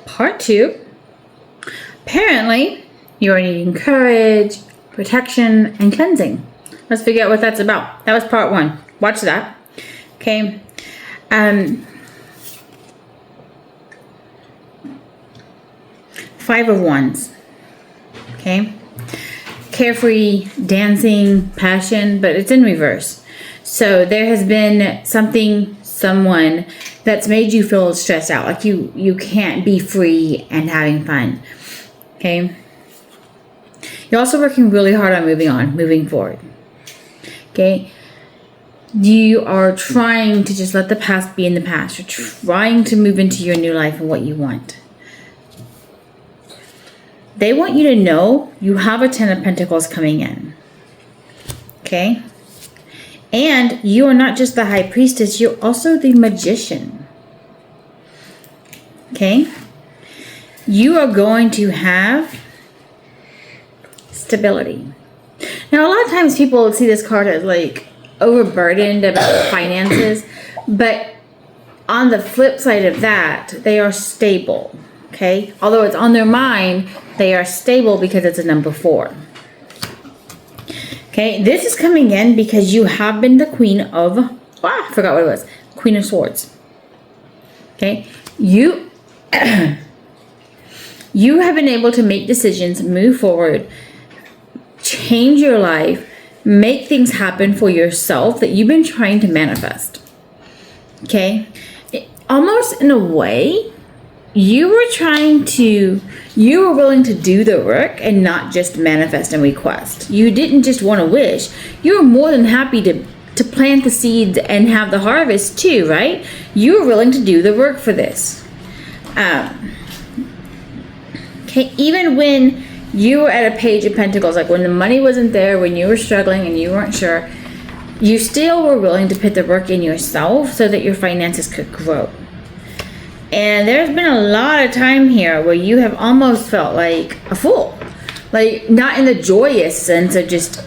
Part 2. Apparently, you're needing courage, protection, and cleansing. Let's figure out what that's about. That was part 1. Watch that. Okay. 5 of Wands. Okay. Carefree, dancing, passion, but it's in reverse. So there has been someone that's made you feel stressed out, like you can't be free and having fun. Okay. You're also working really hard on moving forward. Okay. You are trying to just let the past be in the past. You're trying to move into your new life and what you want. They want you to know you have a 10 of Pentacles coming in. Okay? And you are not just the High Priestess, you're also the Magician. Okay? You are going to have stability. Now, a lot of times people see this card as like overburdened about finances, but on the flip side of that, they are stable. Okay? Although it's on their mind, they are stable because it's a number 4. Okay? This is coming in because you have been the Queen of... I forgot what it was. Queen of Swords. Okay? You have been able to make decisions, move forward, change your life, make things happen for yourself that you've been trying to manifest. Okay? Almost in a way... You were willing to do the work and not just manifest and request. You didn't just want to wish. You were more than happy to plant the seeds and have the harvest too, right? You were willing to do the work for this. Okay, even when you were at a Page of Pentacles, like when the money wasn't there, when you were struggling and you weren't sure, you still were willing to put the work in yourself so that your finances could grow. And there's been a lot of time here where you have almost felt like a fool. Like, not in the joyous sense of just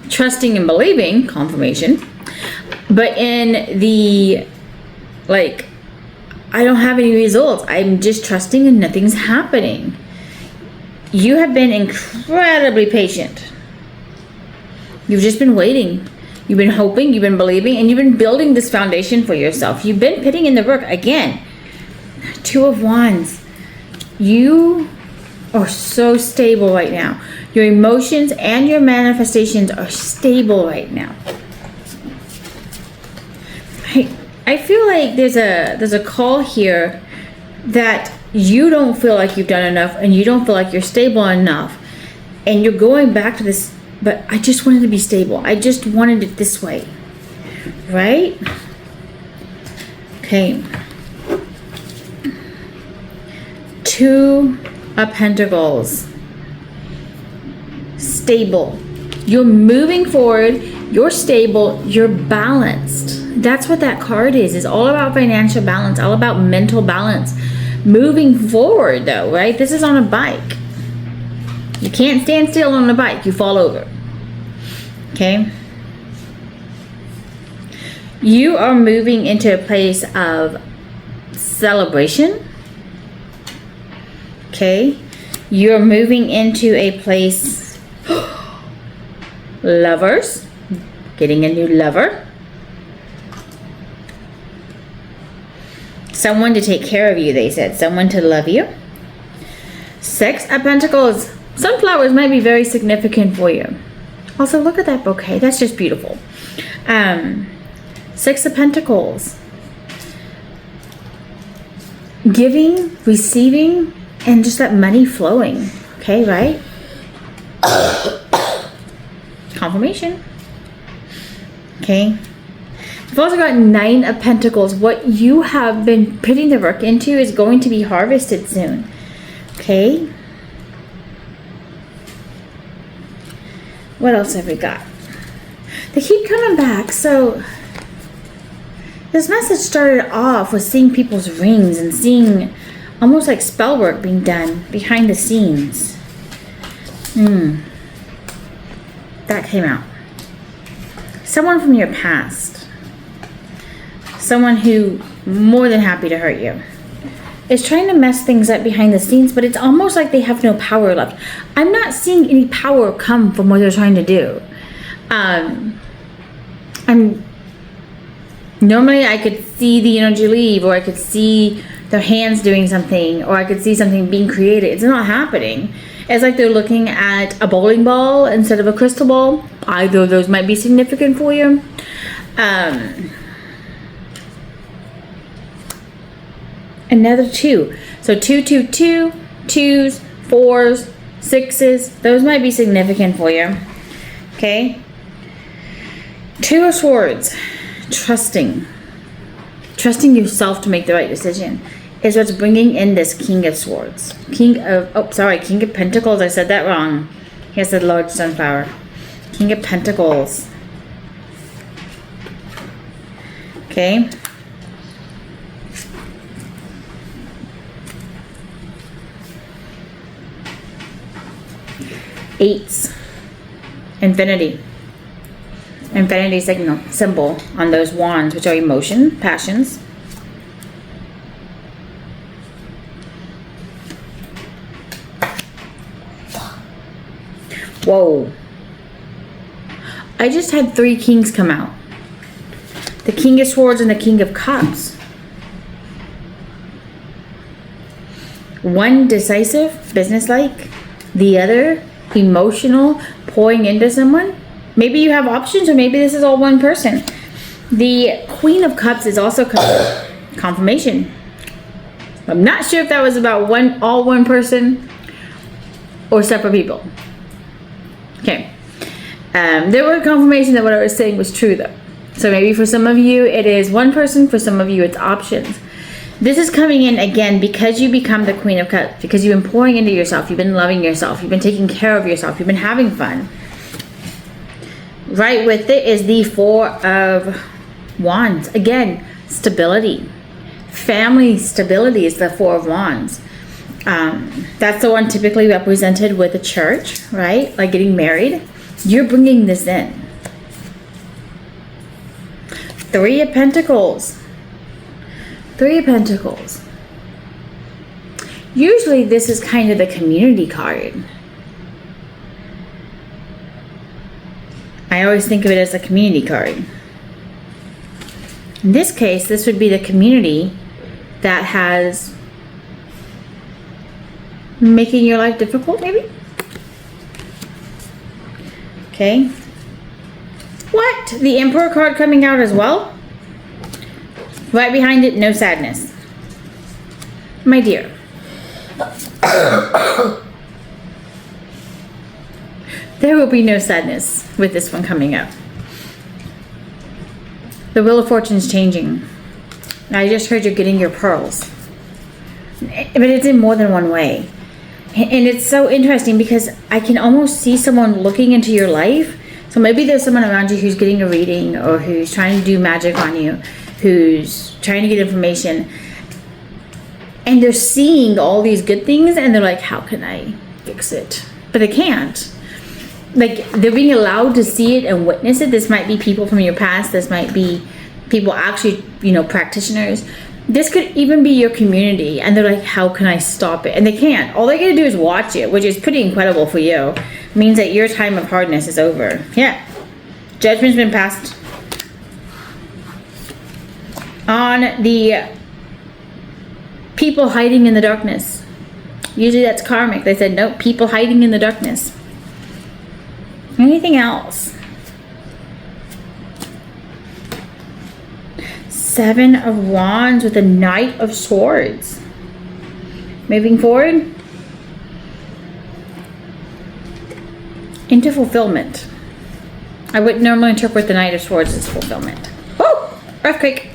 trusting and believing, confirmation, but in the, like, I don't have any results. I'm just trusting and nothing's happening. You have been incredibly patient. You've just been waiting. You've been hoping, you've been believing, and you've been building this foundation for yourself. You've been putting in the work. Again, 2 of Wands. You are so stable right now. Your emotions and your manifestations are stable right now. I feel like there's a call here that you don't feel like you've done enough and you don't feel like you're stable enough. And you're going back to this, but I just wanted to be stable. I just wanted it this way. Right? Okay. 2 of Pentacles. Stable. You're moving forward. You're stable. You're balanced. That's what that card is. It's all about financial balance. All about mental balance. Moving forward though, right? This is on a bike. You can't stand still on a bike. You fall over. Okay? You are moving into a place of celebration. Okay? You're moving into a place... Lovers. Getting a new lover. Someone to take care of you, they said. Someone to love you. 6 of Pentacles. Sunflowers might be very significant for you. Also, look at that bouquet. That's just beautiful. 6 of Pentacles. Giving, receiving, and just that money flowing. Okay, right? Confirmation. Okay. I've also got 9 of Pentacles. What you have been putting the work into is going to be harvested soon. Okay. What else have we got? They keep coming back. So this message started off with seeing people's rings and seeing almost like spell work being done behind the scenes. That came out. Someone from your past. Someone who more than happy to hurt you. is trying to mess things up behind the scenes, but it's almost like they have no power left. I'm not seeing any power come from what they're trying to do. Normally I could see the energy leave, or I could see their hands doing something, or I could see something being created. It's not happening. It's like they're looking at a bowling ball instead of a crystal ball. Either of those might be significant for you. Another 2. So 2, 2, 2, 2s, 4s, 6s. Those might be significant for you. Okay. 2 of Swords. Trusting yourself to make the right decision is what's bringing in this King of Swords. King of Pentacles. I said that wrong. He has the large sunflower. King of Pentacles. Okay. Eights. Infinity symbol on those wands, which are emotion, passions. Whoa. I just had 3 kings come out. The King of Swords and the King of Cups. One decisive, businesslike. The other emotional, pouring into someone. Maybe you have options, or maybe this is all one person. The Queen of Cups is also confirmation. I'm not sure if that was about all one person or separate people. Okay. There were confirmation that what I was saying was true, though. So maybe for some of you it is one person, for some of you it's options. This is coming in again because you become the Queen of Cups, because you've been pouring into yourself, you've been loving yourself, you've been taking care of yourself, you've been having fun. Right with it is the 4 of Wands. Again, stability. Family stability is the 4 of Wands. That's the one typically represented with a church, right? Like getting married. You're bringing this in. 3 of Pentacles. 3 of Pentacles. Usually this is kind of the community card. I always think of it as a community card. In this case, this would be the community that has making your life difficult, maybe? Okay. What? The Emperor card coming out as well? Right behind it, no sadness. My dear. There will be no sadness with this one coming up. The Wheel of Fortune is changing. I just heard you're getting your pearls. But it's in more than one way. And it's so interesting because I can almost see someone looking into your life. So maybe there's someone around you who's getting a reading, or who's trying to do magic on you, who's trying to get information. And they're seeing all these good things and they're like, how can I fix it? But they can't. Like, they're being allowed to see it and witness it. This might be people from your past. This might be people actually, practitioners. This could even be your community. And they're like, how can I stop it? And they can't. All they gotta do is watch it, which is pretty incredible for you. It means that your time of hardness is over. Yeah. Judgment's been passed on the people hiding in the darkness. Usually that's karmic. They said, nope, people hiding in the darkness. Anything else? 7 of Wands with a Knight of Swords. Moving forward into fulfillment. I wouldn't normally interpret the Knight of Swords as fulfillment. Oh, earthquake.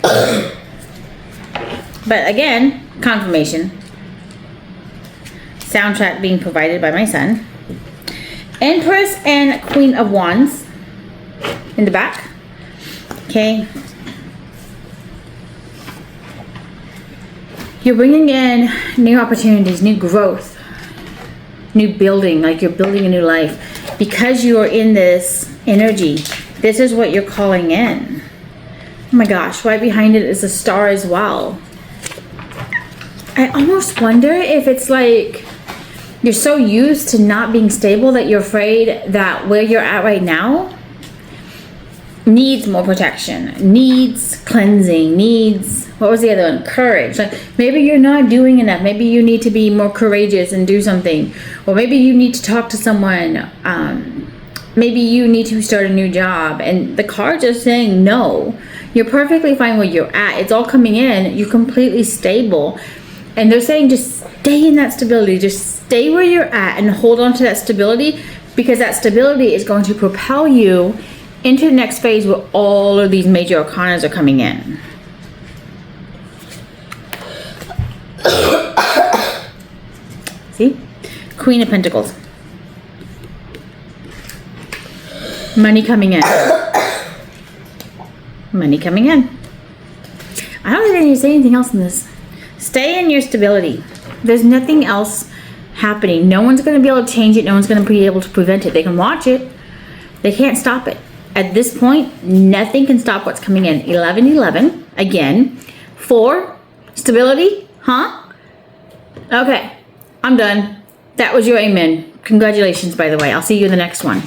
But again, confirmation. Soundtrack being provided by my son. Empress and Queen of Wands in the back. Okay. You're bringing in new opportunities, new growth, new building, like you're building a new life. Because you are in this energy, this is what you're calling in. Oh my gosh, right behind it is a star as well. I almost wonder if it's like you're so used to not being stable that you're afraid that where you're at right now needs more protection, needs cleansing, needs, what was the other one? Courage. Like maybe you're not doing enough. Maybe you need to be more courageous and do something. Or maybe you need to talk to someone. Maybe you need to start a new job. And the cards are saying no. You're perfectly fine where you're at. It's all coming in. You're completely stable. And they're saying just stay in that stability. Just stay where you're at and hold on to that stability, because that stability is going to propel you into the next phase where all of these major arcanas are coming in. See? Queen of Pentacles. Money coming in. Money coming in. I don't think I need to say anything else in this. Stay in your stability. There's nothing else happening. No one's going to be able to change it. No one's going to be able to prevent it. They can watch it. They can't stop it. At this point, nothing can stop what's coming in. 11-11, again. 4, stability, huh? Okay, I'm done. That was your amen. Congratulations, by the way. I'll see you in the next one.